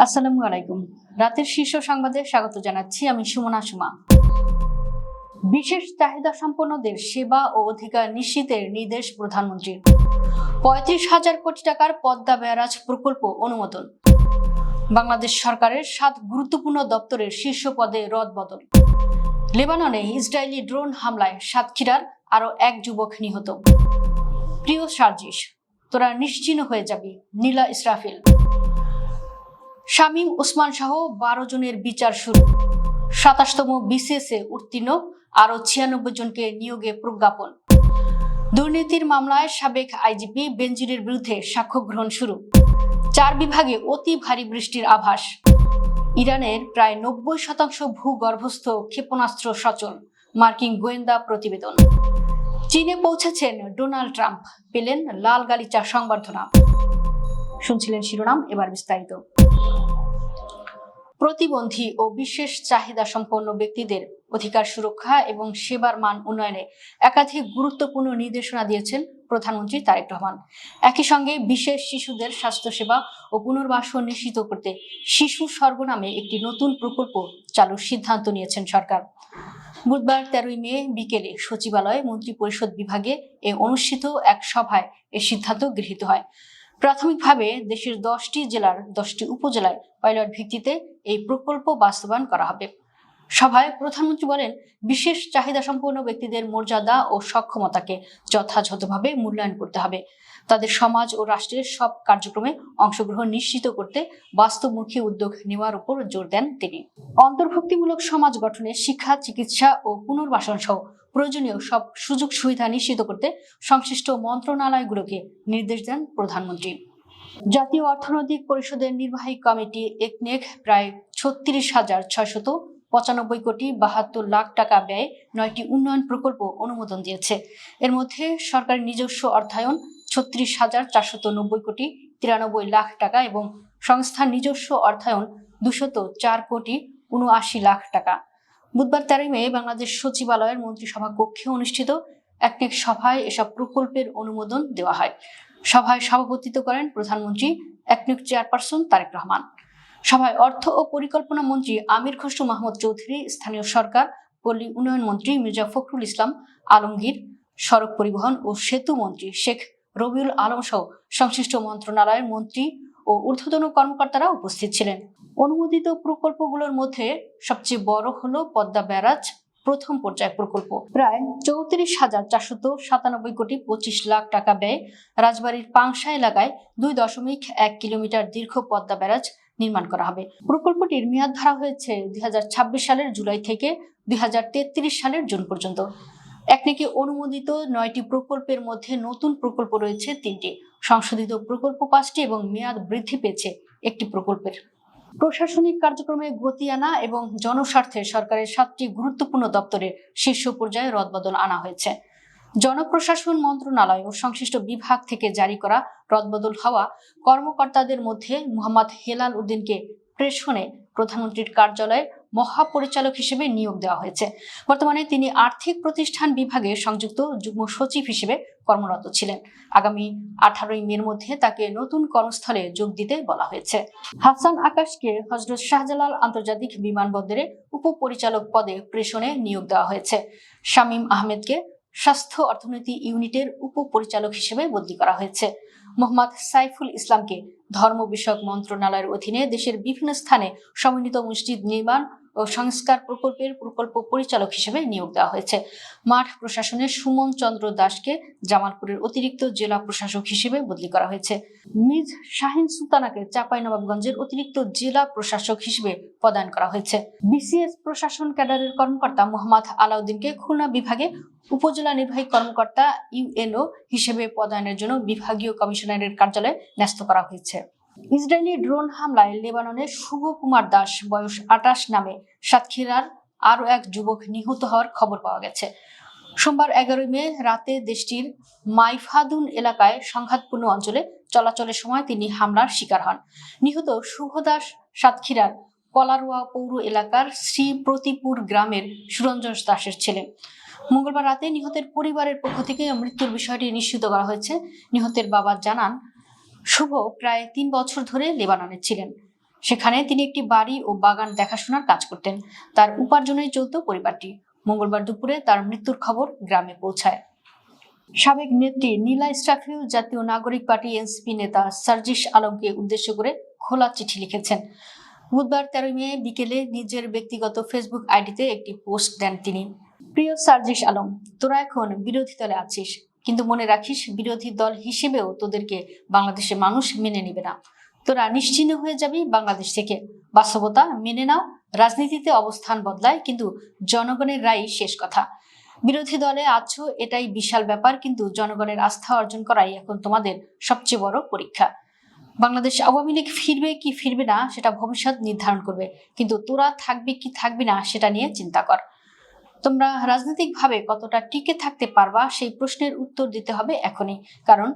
আসসালামু আলাইকুম। রাতের শীর্ষ সংবাদে স্বাগত জানাচ্ছি আমি সুমনা সুমা। বিশেষ চাহিদা সম্পন্নদের সেবা ও অধিকার নিশ্চিতের নির্দেশ প্রধানমন্ত্রীর। ৩৫,০০০ কোটি টাকার পদ্মা ব্যারাজ প্রকল্প অনুমোদন। বাংলাদেশ সরকারের 7 গুরুত্বপূর্ণ দপ্তরের শীর্ষ পদে রদবদল। লেবাননে ইসরায়েলি ড্রোন হামলায় সাতক্ষীরার আরো এক যুবক নিহত। প্রিয় সার্জিস, তোরা নিশ্চিহ্ন হয়ে যাবি, নীলা ইসরাফিল। শামীম ওসমান সহ 12 জনের বিচার শুরু। 27তম বিসিএসে উত্তীর্ণ আরো 96 জনকে নিয়োগে প্রজ্ঞাপন। দুর্নীতির মামলায় সাবেক আইজিপি বেনজিরের বিরুদ্ধে সাক্ষ্য গ্রহণ শুরু। 4 বিভাগে অতি ভারী বৃষ্টির আভাস। ইরানের প্রায় 90% ভূগর্ভস্থ ক্ষেপণাস্ত্র সচল, মার্কিন গোয়েন্দা প্রতিবেদন। চীনে পৌঁছেছেন ডোনাল্ড ট্রাম্প, পেলেন লাল গালিচা সংবর্ধনা। শুনছিলেন শিরোনাম, এবার বিস্তারিত। প্রতিবন্ধী ও বিশেষ চাহিদা সম্পন্ন ব্যক্তিদের অধিকার সুরক্ষা এবং সেবার মান উন্নয়নে একাধিক গুরুত্বপূর্ণ নির্দেশনা দিয়েছেন প্রধানমন্ত্রী তারেক রহমান। একই সঙ্গে বিশেষ শিশুদের স্বাস্থ্যসেবা ও পুনর্বাসন নিশ্চিত করতে শিশু স্বর্গ নামে একটি নতুন প্রকল্প চালুর সিদ্ধান্ত নিয়েছেন সরকার। বুধবার 13 মে বিকেলে সচিবালয়ে মন্ত্রিপরিষদ বিভাগে অনুষ্ঠিত এক সভায় এ সিদ্ধান্ত গৃহীত হয়। প্রাথমিকভাবে দেশের 10টি জেলার 10টি উপজেলায় পাইলট ভিত্তিতে এই প্রকল্প বাস্তবায়ন করা হবে। সভায় প্রধানমন্ত্রী বলেন, বিশেষ চাহিদা সম্পন্ন ব্যক্তিদের মর্যাদা ও সক্ষমতাকে যথাযথভাবে মূল্যায়ন করতে হবে। তাদের সমাজ ও রাষ্ট্রের সব কার্যক্রমে অংশগ্রহণ নিশ্চিত করতে বাস্তবমুখী উদ্যোগ নেওয়ার উপর জোর দেন তিনি। অন্তর্ভুক্তিমূলক সমাজ গঠনে শিক্ষা, চিকিৎসা ও পুনর্বাসন সহ প্রয়োজনীয় সব সুযোগ সুবিধা নিশ্চিত করতে সংশ্লিষ্ট মন্ত্রণালয়গুলোকে নির্দেশ দেন প্রধানমন্ত্রী। জাতীয় অর্থনৈতিক পরিষদের নির্বাহী কমিটি একনেক প্রায় ৩৬,৬৯৫ কোটি ৭২ লাখ টাকা ব্যয়ে 9টি উন্নয়ন প্রকল্প অনুমোদন দিয়েছে। এর মধ্যে সরকারি নিজস্ব অর্থায়ন ৩৬,৪৯০ কোটি ৯৩ লাখ টাকা এবং সংস্থার নিজস্ব অর্থায়ন ২০৪ কোটি ৭৯ লাখ টাকা। বুধবার 13 মে বাংলাদেশ সচিবালয়ের মন্ত্রিসভা কক্ষে অনুষ্ঠিত একনেক সভায় এসব প্রকল্পের অনুমোদন দেওয়া হয়। সভায় সভাপতিত্ব করেন প্রধানমন্ত্রী একনেক চেয়ারপারসন তারেক রহমান। সভায় অর্থ ও পরিকল্পনা মন্ত্রী আমির খসরু মাহমুদ চৌধুরী, স্থানীয় সরকার পল্লী উন্নয়ন মন্ত্রী মির্জা ফখরুল ইসলাম আলমগীর, সড়ক পরিবহন ও সেতু মন্ত্রী শেখ রবিউল আলম সহ সংশ্লিষ্ট মন্ত্রণালয়ের মন্ত্রী ও ঊর্ধ্বতন কর্মকর্তারা উপস্থিত ছিলেন। অনুমোদিত প্রকল্পগুলোর মধ্যে সবচেয়ে বড় হলো পদ্মা ব্যারাজ প্রথম পর্যায় প্রকল্প। প্রায় ৩৪,৪৯৭ কোটি ২৫ লাখ টাকা ব্যয়ে রাজবাড়ীর পাংশা এলাকায় ২.১ কিলোমিটার দীর্ঘ পদ্মা ব্যারাজ নির্মাণ করা হবে। প্রকল্পটির মেয়াদ ধরা হয়েছে ২০২৬ সালের জুলাই থেকে ২০৩৩ সালের জুন পর্যন্ত। একনেকে অনুমোদিত 9টি প্রকল্পের মধ্যে নতুন প্রকল্প রয়েছে 3টি, সংশোধিত প্রকল্প 5টি এবং মেয়াদ বৃদ্ধি পেয়েছে একটি প্রকল্পের। প্রশাসনিক কার্যক্রমে গতি আনা এবং জনস্বার্থে সরকারের 7টি গুরুত্বপূর্ণ দপ্তরের শীর্ষ পর্যায়ে রদবদল আনা হয়েছে। জনপ্রশাসন মন্ত্রণালয় ও সংশ্লিষ্ট বিভাগ থেকে জারি করা রদবদল হওয়া কর্মকর্তাদের মধ্যে মোহাম্মদ হেলাল উদ্দিনকে প্রেষণে প্রধানমন্ত্রীর কার্যালয়ে মহাপরিচালক হিসেবে নিয়োগ দেওয়া হয়েছে। বর্তমানে তিনি আর্থিক প্রতিষ্ঠান বিভাগে সংযুক্ত যুগ্ম সচিব হিসেবে কর্মরত ছিলেন। আগামী 18 মের মধ্যে তাকে নতুন কর্মস্থলে যোগ দিতে বলা হয়েছে। হাসান আকাশকে হযরত শাহজালাল আন্তর্জাতিক বিমানবন্দরে উপপরিচালক পদে প্রেষণে নিয়োগ দেওয়া হয়েছে। শামীম আহমেদকে স্বাস্থ্য অর্থনীতি ইউনিটের উপপরিচালক হিসেবে বদলি করা হয়েছে। মোহাম্মদ সাইফুল ইসলামকে ধর্ম বিষয়ক মন্ত্রণালয়ের অধীনে দেশের বিভিন্ন স্থানে সমন্বিত মসজিদ নির্মাণ ও সংস্কার প্রকল্পের প্রকল্প পরিচালক হিসেবে নিয়োগ দেওয়া হয়েছে। মাঠ প্রশাসনের সুমন চন্দ্র দাসকে জামালপুরের অতিরিক্ত জেলা প্রশাসক হিসেবে বদলি করা হয়েছে। মিজ শাহিন সুলতানাকে চাঁপাইনবাবগঞ্জের অতিরিক্ত জেলা প্রশাসক হিসেবে পদায়ন করা হয়েছে। বিসিএস প্রশাসন ক্যাডারের কর্মকর্তা মোহাম্মদ আলাউদ্দিনকে খুলনা বিভাগে উপজেলা নির্বাহী কর্মকর্তা ইউএনও হিসেবে পদায়নের জন্য বিভাগীয় কমিশনারের কার্যালয়ে ন্যস্ত করা হয়েছে। ইসরায়েলি ড্রোন হামলায় লেবাননের শুভ কুমার দাস বয়স 28 নামে সাতক্ষীরার আরো এক যুবক নিহত হওয়ার খবর পাওয়া গেছে। সোমবার 11 মে রাতে দেশটির মাইফাদুন এলাকায় সংঘাতপূর্ণ অঞ্চলে চলাচলের সময় তিনি হামলার শিকার হন। নিহত শুভ দাস সাতক্ষীরার কলারোয়া পৌর এলাকার শ্রী প্রতিপুর গ্রামের সুরঞ্জন দাসের ছেলে। মঙ্গলবার রাতে নিহতের পরিবারের পক্ষ থেকে মৃত্যুর বিষয়টি নিশ্চিত করা হয়েছে। নিহতের বাবা জানান, শুভ প্রায় 3 বছর ধরে লেবাননে ছিলেন। সেখানে তিনি একটি বাড়ি ও বাগান দেখাশোনার কাজ করতেন। তার উপার্জনেই চলত পরিবারটি। মঙ্গলবার দুপুরে তার মৃত্যুর খবর গ্রামে পৌঁছায়। সাবেক নেত্রী নীলা ইসরাফিল জাতীয় নাগরিক পার্টি এনসিপি নেতা সার্জিস আলমকে উদ্দেশ্য করে খোলা চিঠি লিখেছেন। বুধবার 13 মে বিকেলে নিজের ব্যক্তিগত ফেসবুক আইডিতে একটি পোস্ট দেন তিনি। প্রিয় সার্জিস আলম, তোরা এখন বিরোধী দলে আছিস, কিন্তু মনে রাখিস বিরোধী দল হিসেবেও তোদেরকে বাংলাদেশের মানুষ মেনে নেবে না। তোরা নিশ্চিহ্ন হয়ে যাবি বাংলাদেশ থেকে। বাস্তবতা মেনে নাও, রাজনীতিতে অবস্থান বদলায়, কিন্তু জনগণের রায়ই শেষ কথা। বিরোধী দলে আছো এটাই বিশাল ব্যাপার, কিন্তু জনগণের আস্থা অর্জন করাই এখন তোমাদের সবচেয়ে বড় পরীক্ষা। বাংলাদেশ আওয়ামী লীগ ফিরবে কি ফিরবে না সেটা ভবিষ্যৎ নির্ধারণ করবে, কিন্তু তোরা থাকবি কি থাকবি না সেটা নিয়ে চিন্তা কর। তোমরা রাজনৈতিকভাবে কতটা টিকে থাকতে পারবা সেই প্রশ্নের উত্তর দিতে হবে এখনই, কারণ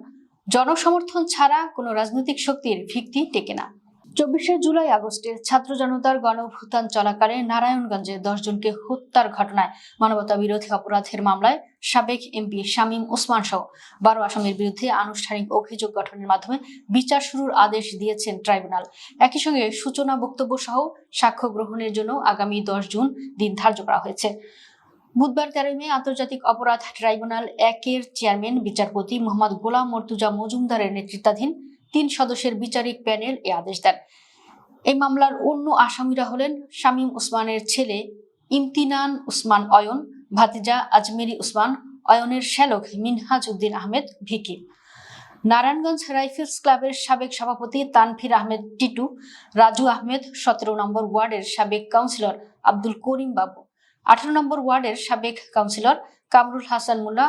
জনসমর্থন ছাড়া কোনো রাজনৈতিক শক্তির ভিত্তি টেকে না। 24শে জুলাই আগস্টে ছাত্র জনতার গণঅভ্যুত্থান চলাকালে নারায়ণগঞ্জে 10 জনকে হত্যার ঘটনায় মানবতা বিরোধী অপরাধের মামলায় সাবেক এমপি শামীম ওসমান সহ 12 আসামির বিরুদ্ধে আনুষ্ঠানিক অভিযোগ গঠনের মাধ্যমে বিচার শুরুর আদেশ দিয়েছেন ট্রাইব্যুনাল। একই সঙ্গে সূচনা বক্তব্য সহ সাক্ষ্য গ্রহণের জন্য আগামী 10 জুন দিন ধার্য করা হয়েছে। বুধবার 13 মে আন্তর্জাতিক অপরাধ ট্রাইব্যুনাল 1-এর চেয়ারম্যান বিচারপতি মোহাম্মদ গোলাম মর্তুজা মজুমদারের নেতৃত্বাধীন 3 সদস্যের বিচারিক প্যানেল এ আদেশ দেন। এই মামলার অন্য আসামিরা হলেন শামীম ওসমানের ছেলে ইমতিনান ওসমান অয়ন, ভাতিজা আজমেরি ওসমান অয়নের শ্যালক মিনহাজ উদ্দিন আহমেদ ভিকি, নারায়ণগঞ্জ রাইফেলস ক্লাবের সাবেক সভাপতি তানভীর আহমেদ টিটু, রাজু আহমেদ 17 নম্বর ওয়ার্ডের সাবেক কাউন্সিলর আব্দুল করিম বাবু, 18 নম্বর ওয়ার্ডের সাবেক কাউন্সিলর কামরুল হাসান মোল্লা,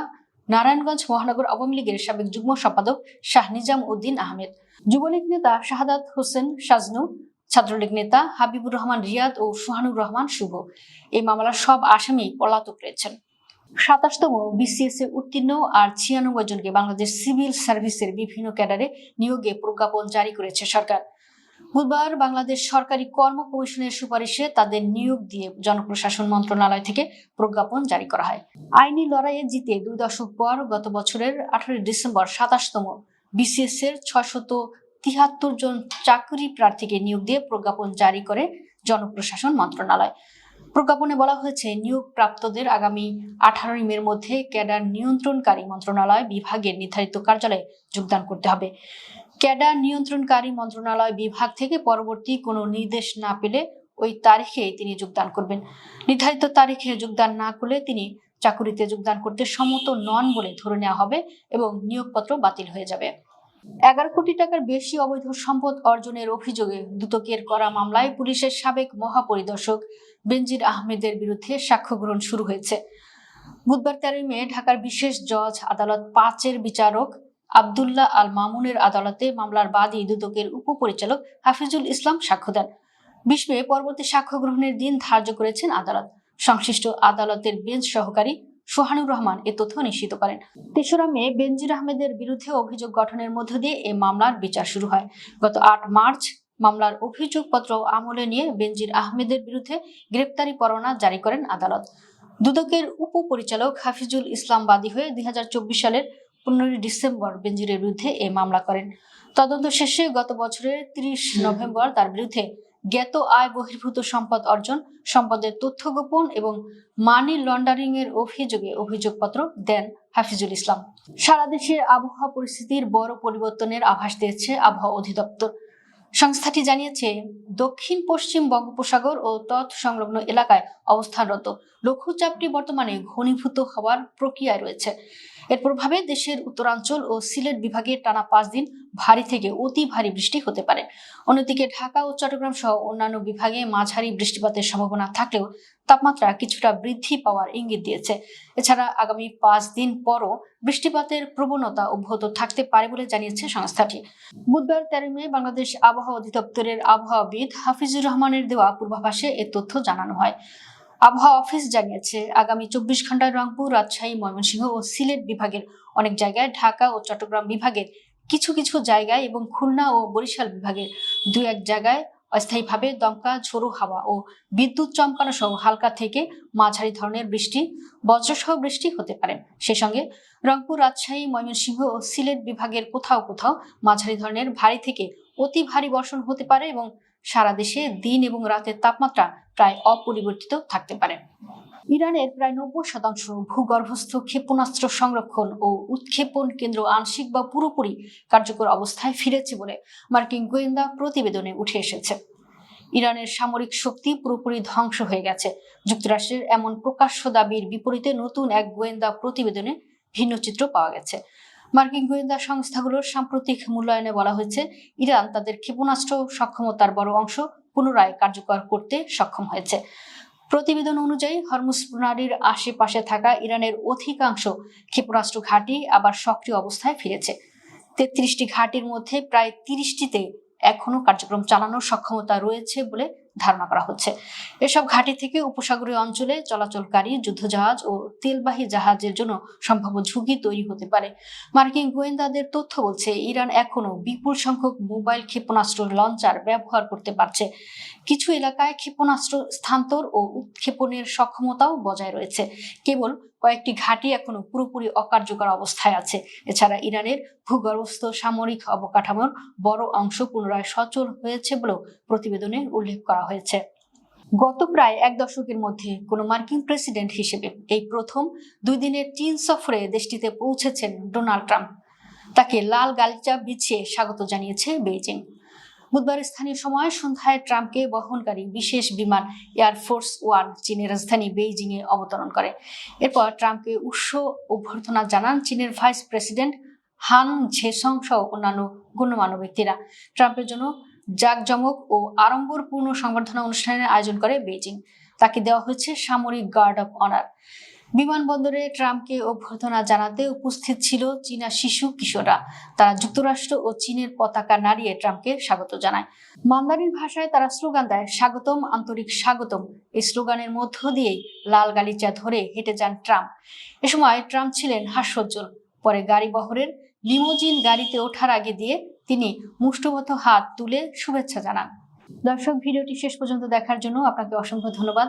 নারায়ণগঞ্জ মহানগর আওয়ামী লীগের সাবেক যুগ্ম সম্পাদক শাহ নিজাম উদ্দিন আহমেদ, যুবলীগ নেতা শাহাদাত হোসেন সাজনু, ছাত্রলীগ নেতা হাবিবুর রহমান রিয়াদ ও সোহানুর রহমান শুভ। এই মামলার সব আসামি পলাতক রয়েছেন। 27তম বিসিএস এ উত্তীর্ণ আর 96 জনকে বাংলাদেশ সিভিল সার্ভিসের বিভিন্ন ক্যাডারে নিয়োগে প্রজ্ঞাপন জারি করেছে সরকার। বুধবার বাংলাদেশ সরকারি কর্ম কমিশনের সুপারিশে তাদের নিয়োগ দিয়ে জনপ্রশাসন মন্ত্রণালয় থেকে প্রজ্ঞাপন জারি করা হয়। আইনি লড়াইয়ে জিতে 2 দশক পর গত বছরের 18 ডিসেম্বর 27তম বিসিএস এর 673 জন চাকরি প্রার্থীকে নিয়োগ দিয়ে প্রজ্ঞাপন জারি করে জনপ্রশাসন মন্ত্রণালয়। প্রজ্ঞাপনে বলা হয়েছে, নিয়োগ প্রাপ্তদের আগামী 18 মের মধ্যে ক্যাডার নিয়ন্ত্রণকারী মন্ত্রণালয় বিভাগের নির্ধারিত কার্যালয়ে যোগদান করতে হবে। ক্যাডার নিয়ন্ত্রণকারী মন্ত্রণালয় বিভাগ থেকে পরবর্তী কোনো নির্দেশ না পেলে ওই তারিখে তিনি যোগদান করবেন। নির্ধারিত তারিখে যোগদান না করলে তিনি চাকুরিতে যোগদান করতে সম্মত নন বলে ধরে নেওয়া হবে এবং নিয়োগপত্র বাতিল হয়ে যাবে। 11 কোটি টাকার বেশি অবৈধ সম্পদ অর্জনের অভিযোগে দুদকের করা মামলায় পুলিশের সাবেক মহাপরিদর্শক বেনজির আহমেদের বিরুদ্ধে সাক্ষ্য গ্রহণ শুরু হয়েছে। বুধবার 13 মে ঢাকার বিশেষ জজ আদালত 5-এর বিচারক আব্দুল্লাহ আল মামুনের আদালতে মামলার বাদী দুদকের উপপরিচালক হাফিজুল ইসলাম সাক্ষ্য দেন। 20 মে পরবর্তী সাক্ষ্য গ্রহণের দিন ধার্য করেছেন আদালত। সংশ্লিষ্ট আদালতের বেঞ্চ সহকারী সোহানুর রহমান এ তথ্য নিশ্চিত করেন। 3রা মে বেনজির আহমেদের বিরুদ্ধে অভিযোগ গঠনের মধ্য দিয়ে এই মামলার বিচার শুরু হয়। গত 8 মার্চ মামলার অভিযোগপত্র আমলে নিয়ে বেনজির আহমেদের বিরুদ্ধে গ্রেপ্তারি পরোয়ানা জারি করেন আদালত। দুদকের উপপরিচালক হাফিজুল ইসলাম বাদী হয়ে 2024 সালের 15 ডিসেম্বর বেনজিরের বিরুদ্ধে এই মামলা করেন। তদন্ত শেষে গত বছরের 30 নভেম্বর তার বিরুদ্ধে জ্ঞাত আয় বহির্ভূত সম্পদ অর্জন, সম্পদের তথ্য গোপন এবং মানি লন্ডারিং এর অভিযোগে অভিযোগপত্র দেন হাফিজুল ইসলাম। সারা দেশে আবহাওয়া পরিস্থিতির বড় পরিবর্তনের আভাস দিয়েছে আবহাওয়া অধিদপ্তর। সংস্থাটি জানিয়েছে, দক্ষিণ পশ্চিম বঙ্গোপসাগর ও তৎসংলগ্ন এলাকায় অবস্থানরত লঘুচাপটি বর্তমানে ঘনীভূত হওয়ার প্রক্রিয়ায় রয়েছে। এর প্রভাবে দেশের উত্তরাঞ্চল ও সিলেট বিভাগে টানা 5 দিন ভারী থেকে অতি ভারী বৃষ্টি হতে পারে। অন্যদিকে ঢাকা ও চট্টগ্রাম সহ অন্যান্য বিভাগে মাঝারি বৃষ্টিপাতের সম্ভাবনা থাকলেও তাপমাত্রা কিছুটা বৃদ্ধি পাওয়ার ইঙ্গিত দিয়েছে। এছাড়া আগামী 5 দিন পরও বৃষ্টিপাতের প্রবণতা অব্যাহত থাকতে পারে বলে জানিয়েছে সংস্থাটি। বুধবার 13 মে বাংলাদেশ আবহাওয়া অধিদপ্তরের আবহাওয়াবিদ হাফিজুর রহমানের দেওয়া পূর্বাভাসে এ তথ্য জানানো হয়। আবহাওয়া অফিস জানিয়েছে, আগামী 24 ঘন্টায় রংপুর, রাজশাহী, ময়মনসিংহ ও সিলেট বিভাগের অনেক জায়গায়, ঢাকা ও চট্টগ্রাম বিভাগের কিছু কিছু জায়গায় এবং খুলনা ও বরিশাল বিভাগের 2-1 জায়গায় অস্থায়ীভাবে দমকা ঝোড়ো হাওয়া ও বিদ্যুৎ চমকানো সহ হালকা থেকে মাঝারি ধরনের বৃষ্টি, বজ্রসহ বৃষ্টি হতে পারে। সেই সঙ্গে রংপুর, রাজশাহী, ময়মনসিংহ ও সিলেট বিভাগের কোথাও কোথাও মাঝারি ধরনের ভারী থেকে অতি ভারী বর্ষণ হতে পারে এবং সারা দেশে দিন এবং রাতের তাপমাত্রা প্রায় অপরিবর্তিত থাকতে পারে। ইরানের প্রায় 90% ভূগর্ভস্থ ক্ষেপণাস্ত্র সংরক্ষণ ও উৎক্ষেপণ কেন্দ্র আংশিক বা পুরোপুরি কার্যকর অবস্থায় ফিরেছে বলে মার্কিন গোয়েন্দা প্রতিবেদনে উঠে এসেছে। ইরানের সামরিক শক্তি পুরোপুরি ধ্বংস হয়ে গেছে। যুক্তরাষ্ট্রের এমন প্রকাশ্য দাবির বিপরীতে নতুন এক গোয়েন্দা প্রতিবেদনে ভিন্ন চিত্র পাওয়া গেছে। মার্কিন গোয়েন্দা সংস্থাগুলোর সাম্প্রতিক মূল্যায়নে বলা হয়েছে, ইরান তাদের ক্ষেপণাস্ত্র সক্ষমতার বড় অংশ পুনরায় কার্যকর করতে সক্ষম হয়েছে। প্রতিবেদন অনুযায়ী হরমুজ প্রণালীর আশেপাশে থাকা ইরানের অধিকাংশ ক্ষেপণাস্ত্র ঘাঁটি আবার সক্রিয় অবস্থায় ফিরেছে। 33টি ঘাঁটির মধ্যে প্রায় 30টিতে এখনো কার্যক্রম চালানোর সক্ষমতা রয়েছে বলে ধারণা করা হচ্ছে। এসব ঘাঁটি থেকে উপসাগরীয় অঞ্চলে চলাচলকারী যুদ্ধজাহাজ ও তেলবাহী জাহাজের জন্য সম্ভাব্য ঝুঁকি তৈরি হতে পারে। মার্কিন গোয়েন্দাদের তথ্য বলছে, ইরান এখনো বিপুল সংখ্যক মোবাইল ক্ষেপণাস্ত্র লঞ্চার ব্যবহার করতে পারছে। কিছু এলাকায় ক্ষেপণাস্ত্র স্থানান্তর ও উৎক্ষেপণের সক্ষমতাও বজায় রয়েছে। কেবল কয়েকটি ঘাঁটি এখনো পুরোপুরি অকার্যকর অবস্থায় আছে। এছাড়া ইরানের ভূগর্ভস্থ সামরিক অবকাঠামোর বড় অংশ পুনরায় সচল হয়েছে বলেও প্রতিবেদনে উল্লেখ করা হয়েছে। গত প্রায় এক দশকের মধ্যে কোনো মার্কিন প্রেসিডেন্ট হিসেবে এই প্রথম 2 দিনের চীন সফরে দেশটিতে পৌঁছেছেন ডোনাল্ড ট্রাম্প। তাকে লাল গালিচা বিছিয়ে স্বাগত জানিয়েছে বেইজিং। বুধবার স্থানীয় সময় সন্ধ্যায় ট্রাম্পকে বহনকারী বিশেষ বিমান এয়ারফোর্স 1 চীনের রাজধানী বেইজিং এ অবতরণ করে। এরপর ট্রাম্পকে উষ্ণ অভ্যর্থনা জানান চীনের ভাইস প্রেসিডেন্ট হান ঝেসং সহ অন্যান্য গণ্যমান্য ব্যক্তিরা। ট্রাম্পের জন্য জাঁকজমক ও আড়ম্বরপূর্ণ সংবর্ধনা অনুষ্ঠানের আয়োজন করে বেইজিং। তাকে দেওয়া হয়েছে সামরিক গার্ড অব অনার। বিমানবন্দরে ট্রাম্পকে অভ্যর্থনা জানাতে উপস্থিত ছিল চীনা শিশু কিশোররা। তারা যুক্তরাষ্ট্র ও চীনের পতাকা নাড়িয়ে ট্রাম্পকে স্বাগত জানায়। মান্দারিন ভাষায় তারা স্লোগান দেয়, স্বাগতম, আন্তরিক স্বাগতম। এই স্লোগানের মধ্য দিয়েই লাল গালিচা ধরে হেঁটে যান ট্রাম্প। এ সময় ট্রাম্প ছিলেন হাস্যোজ্জ্বল। পরে গাড়ি বহরের লিমোজিন গাড়িতে ওঠার আগে দিয়ে তিনি মুষ্টিবদ্ধ হাত তুলে শুভেচ্ছা জানান। দর্শক, ভিডিওটি শেষ পর্যন্ত দেখার জন্য আপনাকে অসংখ্য ধন্যবাদ।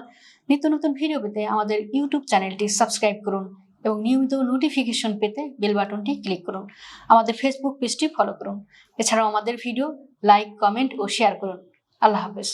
নিত্য নতুন ভিডিও পেতে আমাদের ইউটিউব চ্যানেলটি সাবস্ক্রাইব করুন এবং নিয়মিত নোটিফিকেশন পেতে বেল বাটনটি ক্লিক করুন। আমাদের ফেসবুক পেজটি ফলো করুন। এছাড়াও আমাদের ভিডিও লাইক, কমেন্ট ও শেয়ার করুন। আল্লাহ হাফেজ।